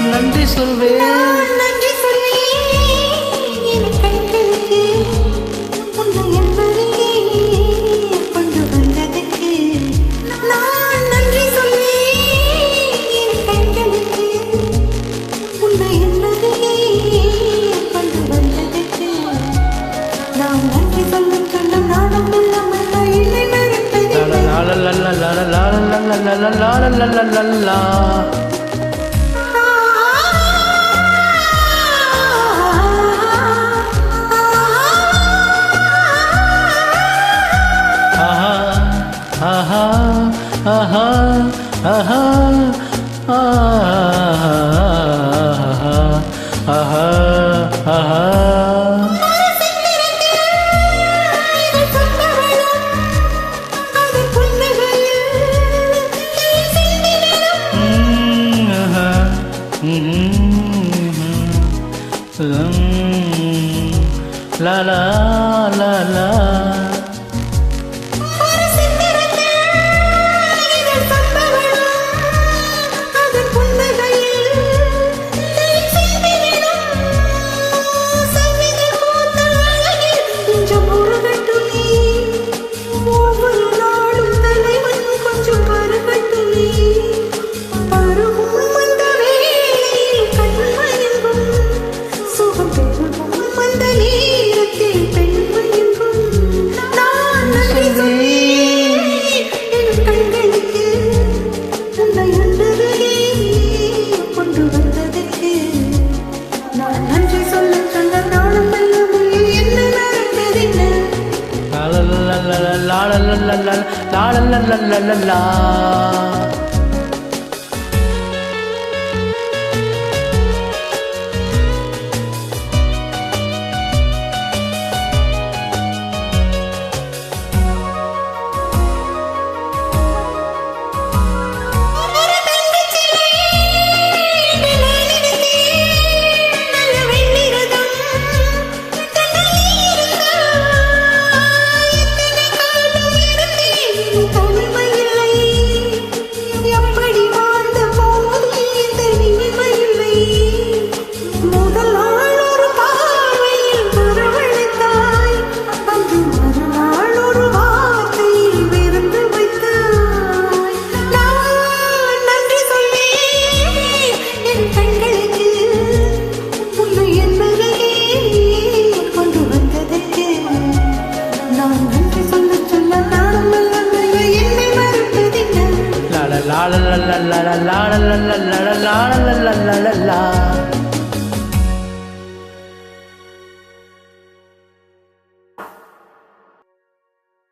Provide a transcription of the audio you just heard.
நன்றி சொல்வேன் நன்றி சொல்வேன் கண்களுக்கு உன்னை என்பதையே கொண்டு வந்ததுக்கு நான் நன்றி சொல்வேன் கண்களுக்கு உன்னை என்பதையே கொண்டு வந்ததுக்கு நான் நன்றி சொல்லும் சொன்னம் நானும் இல்லாமல் என்னை மறப்பதில்லை La la la la la la la la la la la la la la la la la la la la